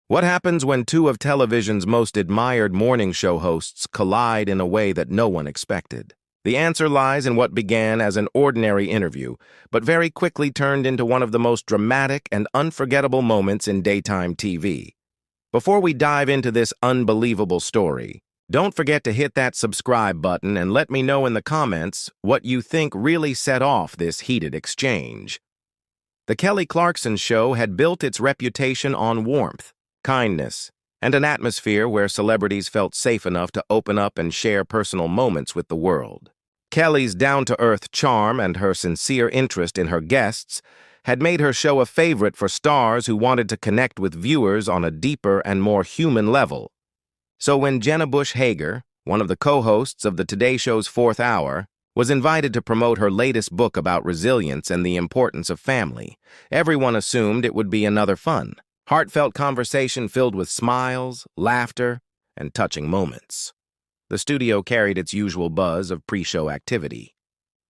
What happens when two of television's most admired morning show hosts collide in a way that no one expected? The answer lies in what began as an ordinary interview, but very quickly turned into one of the most dramatic and unforgettable moments in daytime TV. Before we dive into this unbelievable story, don't forget to hit that subscribe button and let me know in the comments what you think really set off this heated exchange. The Kelly Clarkson Show had built its reputation on warmth, kindness, and an atmosphere where celebrities felt safe enough to open up and share personal moments with the world. Kelly's down-to-earth charm and her sincere interest in her guests had made her show a favorite for stars who wanted to connect with viewers on a deeper and more human level. So when Jenna Bush Hager, one of the co-hosts of the Today Show's Fourth Hour, was invited to promote her latest book about resilience and the importance of family, everyone assumed it would be another fun, heartfelt conversation filled with smiles, laughter, and touching moments. The studio carried its usual buzz of pre-show activity.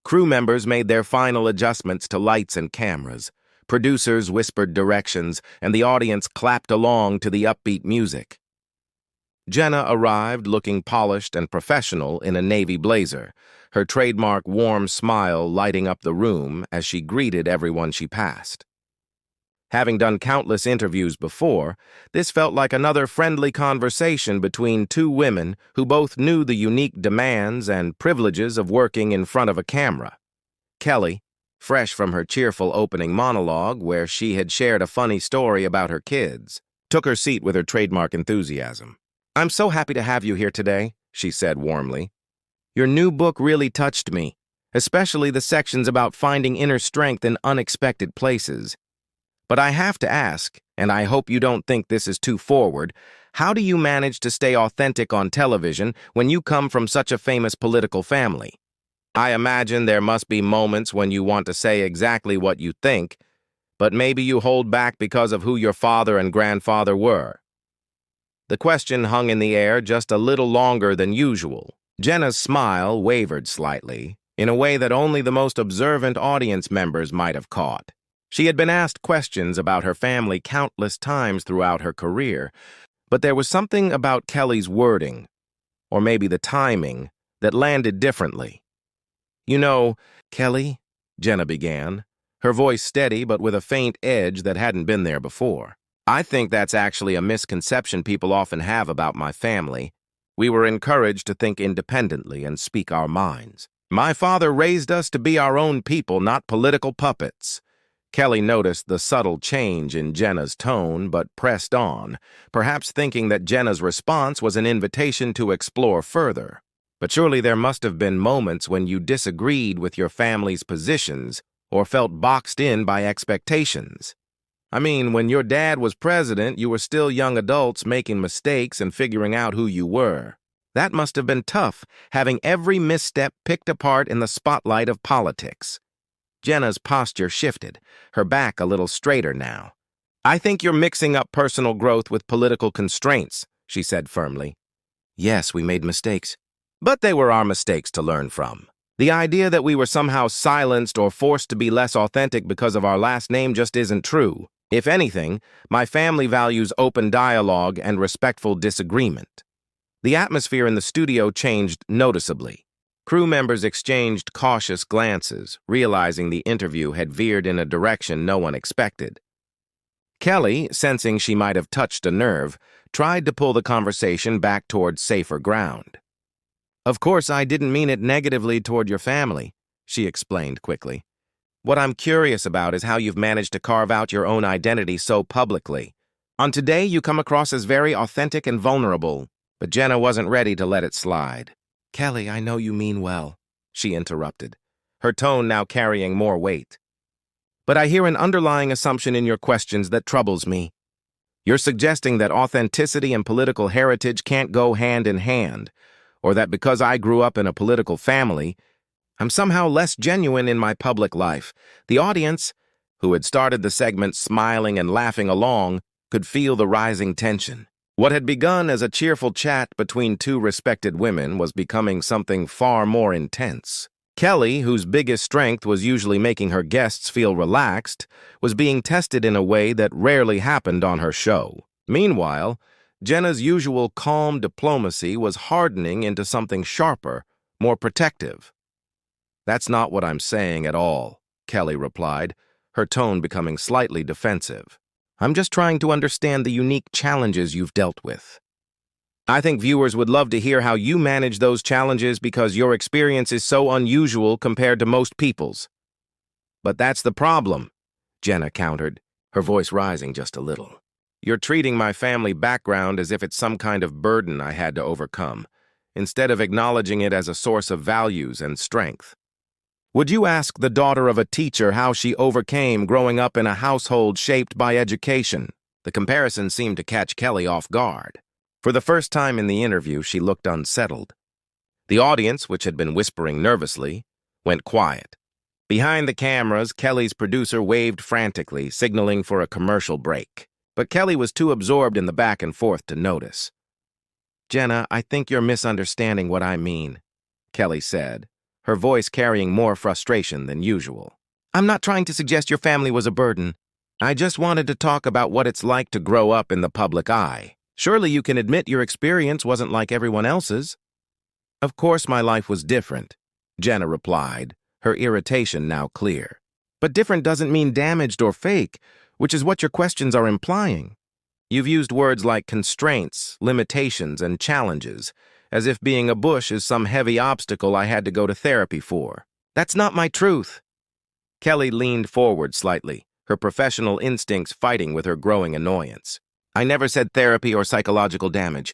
Crew members made their final adjustments to lights and cameras. Producers whispered directions, and the audience clapped along to the upbeat music. Jenna arrived looking polished and professional in a navy blazer, her trademark warm smile lighting up the room as she greeted everyone she passed. Having done countless interviews before, this felt like another friendly conversation between two women who both knew the unique demands and privileges of working in front of a camera. Kelly, fresh from her cheerful opening monologue where she had shared a funny story about her kids, took her seat with her trademark enthusiasm. "I'm so happy to have you here today," she said warmly. "Your new book really touched me, especially the sections about finding inner strength in unexpected places. But I have to ask, and I hope you don't think this is too forward, how do you manage to stay authentic on television when you come from such a famous political family? I imagine there must be moments when you want to say exactly what you think, but maybe you hold back because of who your father and grandfather were." The question hung in the air just a little longer than usual. Jenna's smile wavered slightly, in a way that only the most observant audience members might have caught. She had been asked questions about her family countless times throughout her career, but there was something about Kelly's wording, or maybe the timing, that landed differently. "You know, Kelly," Jenna began, her voice steady but with a faint edge that hadn't been there before. "I think that's actually a misconception people often have about my family. We were encouraged to think independently and speak our minds. My father raised us to be our own people, not political puppets." Kelly noticed the subtle change in Jenna's tone, but pressed on, perhaps thinking that Jenna's response was an invitation to explore further. "But surely there must have been moments when you disagreed with your family's positions or felt boxed in by expectations. I mean, when your dad was president, you were still young adults making mistakes and figuring out who you were. That must have been tough, having every misstep picked apart in the spotlight of politics." Jenna's posture shifted, her back a little straighter now. "I think you're mixing up personal growth with political constraints," she said firmly. "Yes, we made mistakes, but they were our mistakes to learn from. The idea that we were somehow silenced or forced to be less authentic because of our last name just isn't true. If anything, my family values open dialogue and respectful disagreement." The atmosphere in the studio changed noticeably. Crew members exchanged cautious glances, realizing the interview had veered in a direction no one expected. Kelly, sensing she might have touched a nerve, tried to pull the conversation back toward safer ground. "Of course, I didn't mean it negatively toward your family," she explained quickly. "What I'm curious about is how you've managed to carve out your own identity so publicly. On Today, you come across as very authentic and vulnerable." But Jenna wasn't ready to let it slide. "Kelly, I know you mean well," she interrupted, her tone now carrying more weight. "But I hear an underlying assumption in your questions that troubles me. You're suggesting that authenticity and political heritage can't go hand in hand, or that because I grew up in a political family, I'm somehow less genuine in my public life." The audience, who had started the segment smiling and laughing along, could feel the rising tension. What had begun as a cheerful chat between two respected women was becoming something far more intense. Kelly, whose biggest strength was usually making her guests feel relaxed, was being tested in a way that rarely happened on her show. Meanwhile, Jenna's usual calm diplomacy was hardening into something sharper, more protective. "That's not what I'm saying at all," Kelly replied, her tone becoming slightly defensive. "I'm just trying to understand the unique challenges you've dealt with. I think viewers would love to hear how you manage those challenges because your experience is so unusual compared to most people's." "But that's the problem," Jenna countered, her voice rising just a little. "You're treating my family background as if it's some kind of burden I had to overcome, instead of acknowledging it as a source of values and strength. Would you ask the daughter of a teacher how she overcame growing up in a household shaped by education?" The comparison seemed to catch Kelly off guard. For the first time in the interview, she looked unsettled. The audience, which had been whispering nervously, went quiet. Behind the cameras, Kelly's producer waved frantically, signaling for a commercial break. But Kelly was too absorbed in the back and forth to notice. "Jenna, I think you're misunderstanding what I mean," Kelly said, her voice carrying more frustration than usual. "I'm not trying to suggest your family was a burden. I just wanted to talk about what it's like to grow up in the public eye. Surely you can admit your experience wasn't like everyone else's." "Of course my life was different," Jenna replied, her irritation now clear. "But different doesn't mean damaged or fake, which is what your questions are implying. You've used words like constraints, limitations, and challenges, as if being a Bush is some heavy obstacle I had to go to therapy for. That's not my truth." Kelly leaned forward slightly, her professional instincts fighting with her growing annoyance. "I never said therapy or psychological damage.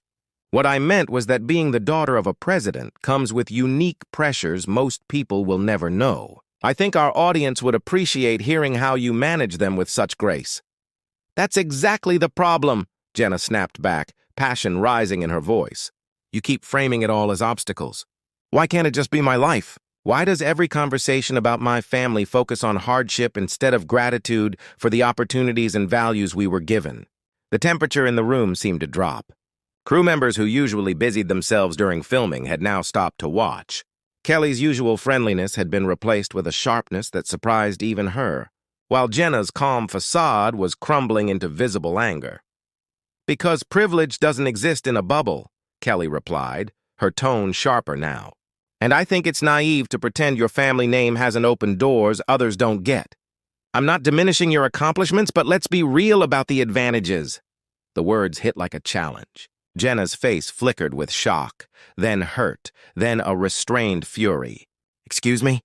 What I meant was that being the daughter of a president comes with unique pressures most people will never know. I think our audience would appreciate hearing how you manage them with such grace." "That's exactly the problem," Jenna snapped back, passion rising in her voice. "You keep framing it all as obstacles. Why can't it just be my life? Why does every conversation about my family focus on hardship instead of gratitude for the opportunities and values we were given?" The temperature in the room seemed to drop. Crew members who usually busied themselves during filming had now stopped to watch. Kelly's usual friendliness had been replaced with a sharpness that surprised even her, while Jenna's calm facade was crumbling into visible anger. "Because privilege doesn't exist in a bubble," Kelly replied, her tone sharper now. "And I think it's naive to pretend your family name hasn't opened doors others don't get. I'm not diminishing your accomplishments, but let's be real about the advantages." The words hit like a challenge. Jenna's face flickered with shock, then hurt, then a restrained fury. "Excuse me?"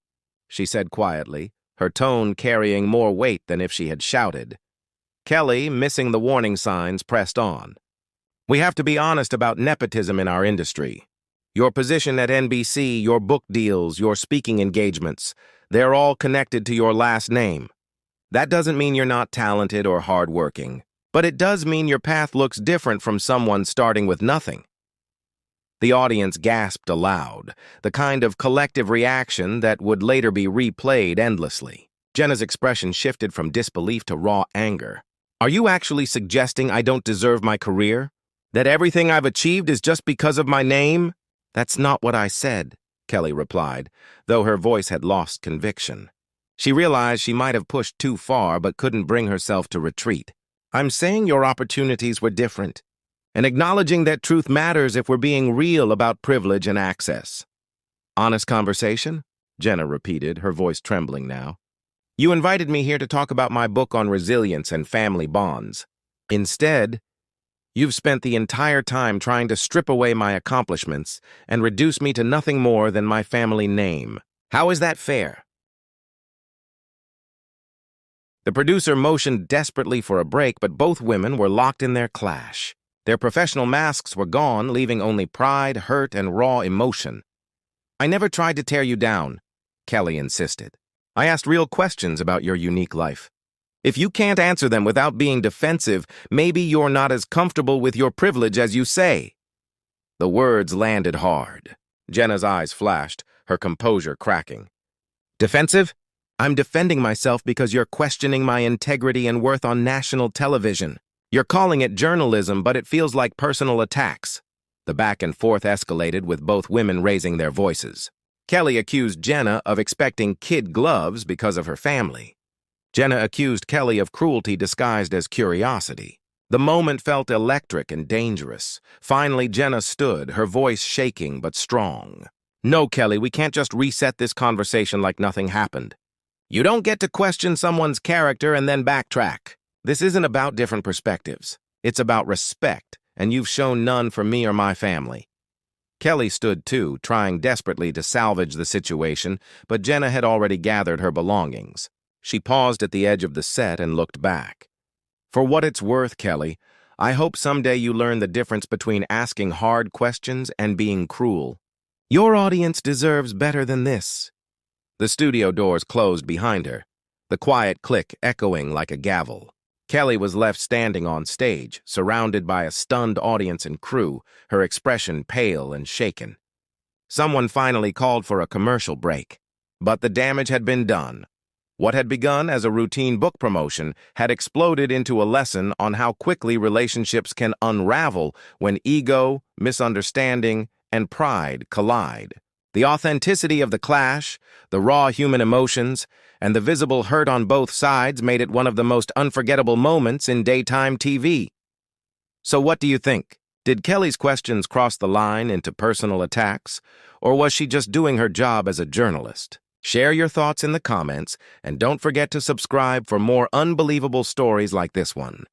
she said quietly, her tone carrying more weight than if she had shouted. Kelly, missing the warning signs, pressed on. "We have to be honest about nepotism in our industry. Your position at NBC, your book deals, your speaking engagements, they're all connected to your last name. That doesn't mean you're not talented or hardworking, but it does mean your path looks different from someone starting with nothing." The audience gasped aloud, the kind of collective reaction that would later be replayed endlessly. Jenna's expression shifted from disbelief to raw anger. "Are you actually suggesting I don't deserve my career? That everything I've achieved is just because of my name?" "That's not what I said," Kelly replied, though her voice had lost conviction. She realized she might have pushed too far but couldn't bring herself to retreat. "I'm saying your opportunities were different, and acknowledging that truth matters if we're being real about privilege and access." "Honest conversation?" Jenna repeated, her voice trembling now. "You invited me here to talk about my book on resilience and family bonds. Instead, you've spent the entire time trying to strip away my accomplishments and reduce me to nothing more than my family name. How is that fair?" The producer motioned desperately for a break, but both women were locked in their clash. Their professional masks were gone, leaving only pride, hurt, and raw emotion. "I never tried to tear you down," Kelly insisted. "I asked real questions about your unique life. If you can't answer them without being defensive, maybe you're not as comfortable with your privilege as you say." The words landed hard. Jenna's eyes flashed, her composure cracking. "Defensive? I'm defending myself because you're questioning my integrity and worth on national television. You're calling it journalism, but it feels like personal attacks." The back and forth escalated, with both women raising their voices. Kelly accused Jenna of expecting kid gloves because of her family. Jenna accused Kelly of cruelty disguised as curiosity. The moment felt electric and dangerous. Finally, Jenna stood, her voice shaking but strong. "No, Kelly, we can't just reset this conversation like nothing happened. You don't get to question someone's character and then backtrack. This isn't about different perspectives. It's about respect, and you've shown none for me or my family." Kelly stood too, trying desperately to salvage the situation, but Jenna had already gathered her belongings. She paused at the edge of the set and looked back. "For what it's worth, Kelly, I hope someday you learn the difference between asking hard questions and being cruel. Your audience deserves better than this." The studio doors closed behind her, the quiet click echoing like a gavel. Kelly was left standing on stage, surrounded by a stunned audience and crew, her expression pale and shaken. Someone finally called for a commercial break, but the damage had been done. What had begun as a routine book promotion had exploded into a lesson on how quickly relationships can unravel when ego, misunderstanding, and pride collide. The authenticity of the clash, the raw human emotions, and the visible hurt on both sides made it one of the most unforgettable moments in daytime TV. So what do you think? Did Kelly's questions cross the line into personal attacks, or was she just doing her job as a journalist? Share your thoughts in the comments, and don't forget to subscribe for more unbelievable stories like this one.